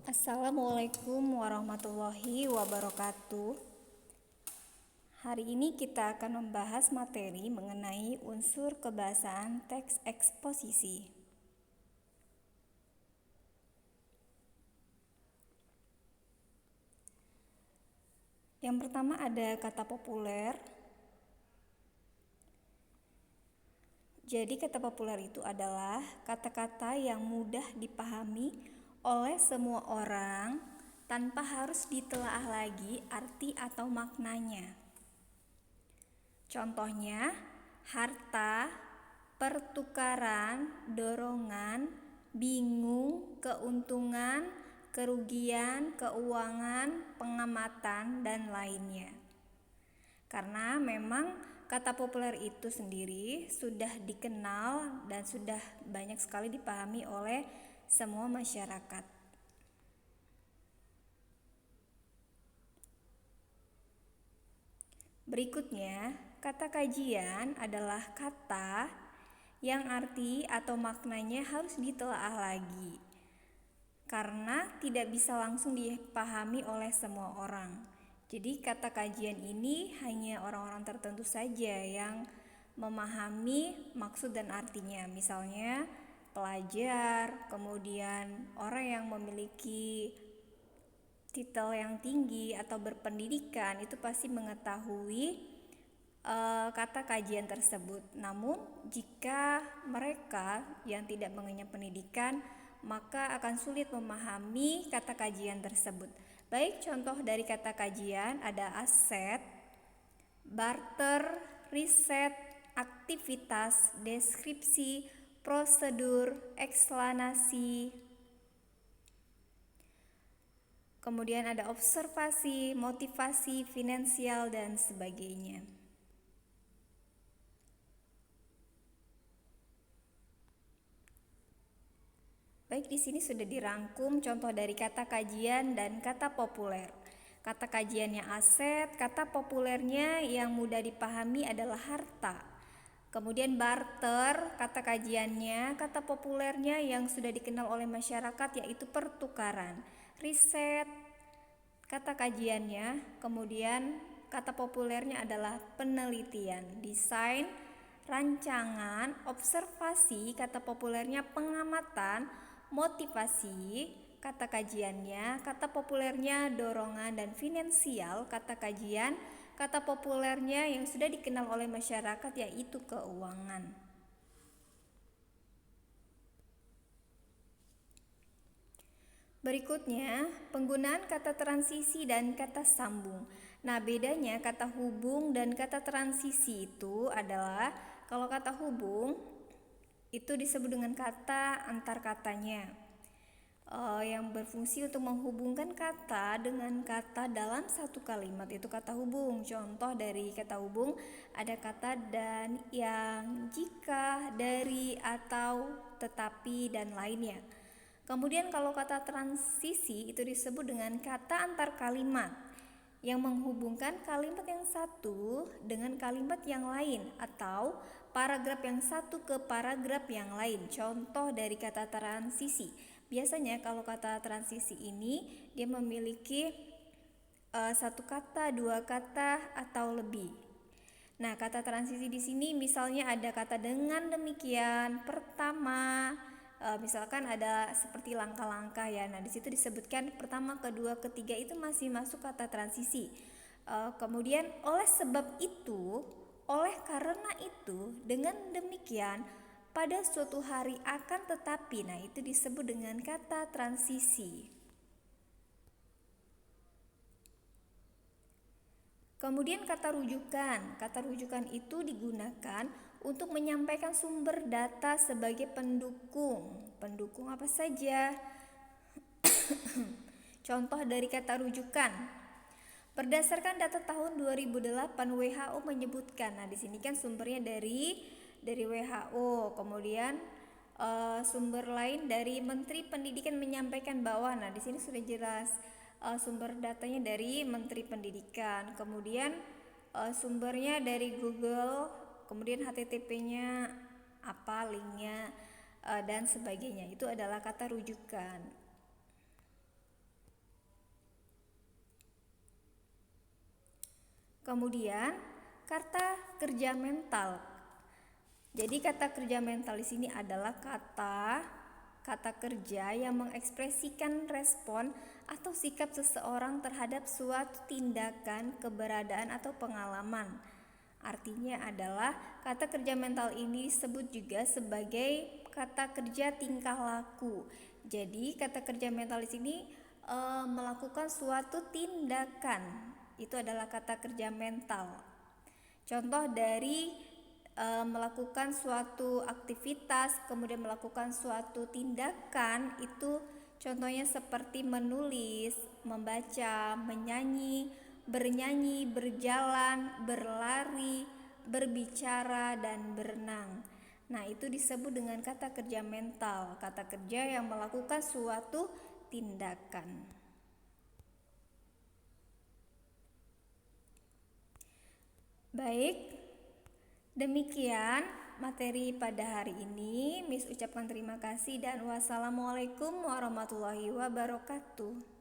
Assalamualaikum warahmatullahi wabarakatuh. Hari ini kita akan membahas materi mengenai unsur kebahasaan teks eksposisi. Yang pertama ada kata populer. Jadi kata populer itu adalah kata-kata yang mudah dipahami oleh semua orang tanpa harus ditelaah lagi arti atau maknanya. Contohnya, harta, pertukaran, dorongan, bingung, keuntungan, kerugian, keuangan, pengamatan, dan lainnya. Karena memang kata populer itu sendiri sudah dikenal dan sudah banyak sekali dipahami oleh semua masyarakat. Berikutnya, kata kajian adalah kata yang arti atau maknanya harus ditelaah lagi karena tidak bisa langsung dipahami oleh semua orang. Jadi kata kajian ini hanya orang-orang tertentu saja yang memahami maksud dan artinya. Misalnya pelajar, kemudian orang yang memiliki titel yang tinggi atau berpendidikan itu pasti mengetahui kata kajian tersebut. Namun jika mereka yang tidak mengenyam pendidikan, maka akan sulit memahami kata kajian tersebut. Baik, contoh dari kata kajian ada aset, barter, riset, aktivitas, deskripsi, prosedur, eksplanasi. Kemudian ada observasi, motivasi, finansial, dan sebagainya. Baik, di sini sudah dirangkum contoh dari kata kajian dan kata populer. Kata kajiannya aset, kata populernya yang mudah dipahami adalah harta. Kemudian barter, kata kajiannya, kata populernya yang sudah dikenal oleh masyarakat yaitu pertukaran. Riset, kata kajiannya, kemudian kata populernya adalah penelitian. Desain, rancangan, observasi, kata populernya pengamatan. Motivasi, kata kajiannya, kata populernya dorongan, dan finansial, kata kajian, kata populernya yang sudah dikenal oleh masyarakat yaitu keuangan. Berikutnya, penggunaan kata transisi dan kata sambung. Nah, bedanya kata hubung dan kata transisi itu adalah kalau kata hubung itu disebut dengan kata antar katanya yang berfungsi untuk menghubungkan kata dengan kata dalam satu kalimat, itu kata hubung. Contoh dari kata hubung ada kata dan, yang, jika, dari, atau, tetapi, dan lainnya. Kemudian kalau kata transisi itu disebut dengan kata antar kalimat yang menghubungkan kalimat yang satu dengan kalimat yang lain atau paragraf yang satu ke paragraf yang lain. Contoh dari kata transisi. Biasanya kalau kata transisi ini dia memiliki satu kata, dua kata, atau lebih. Nah, kata transisi di sini misalnya ada kata dengan demikian, pertama, misalkan ada seperti langkah-langkah ya. Nah, di situ disebutkan pertama, kedua, ketiga itu masih masuk kata transisi. Kemudian oleh sebab itu, oleh karena itu, dengan demikian, pada suatu hari akan tetapi. Nah, itu disebut dengan kata transisi. Kemudian kata rujukan. Kata rujukan itu digunakan untuk menyampaikan sumber data sebagai pendukung. Pendukung apa saja? Contoh dari kata rujukan. Berdasarkan data tahun 2008 WHO menyebutkan. Nah, di sini kan sumbernya dari WHO. Kemudian sumber lain dari Menteri Pendidikan menyampaikan bahwa. Nah, di sini sudah jelas sumber datanya dari Menteri Pendidikan. Kemudian sumbernya dari Google. Kemudian HTTP-nya apa, linknya dan sebagainya. Itu adalah kata rujukan. Kemudian kata kerja mental. Jadi kata kerja mental di sini adalah kata kerja yang mengekspresikan respon atau sikap seseorang terhadap suatu tindakan, keberadaan atau pengalaman. Artinya adalah kata kerja mental ini disebut juga sebagai kata kerja tingkah laku. Jadi kata kerja mental di sini melakukan suatu tindakan. Itu adalah kata kerja mental. Contoh dari melakukan suatu aktivitas, kemudian melakukan suatu tindakan, itu contohnya seperti menulis, membaca, menyanyi, bernyanyi, berjalan, berlari, berbicara, dan berenang. Nah, itu disebut dengan kata kerja mental, kata kerja yang melakukan suatu tindakan. Baik, demikian materi pada hari ini. Miss ucapkan terima kasih dan wassalamualaikum warahmatullahi wabarakatuh.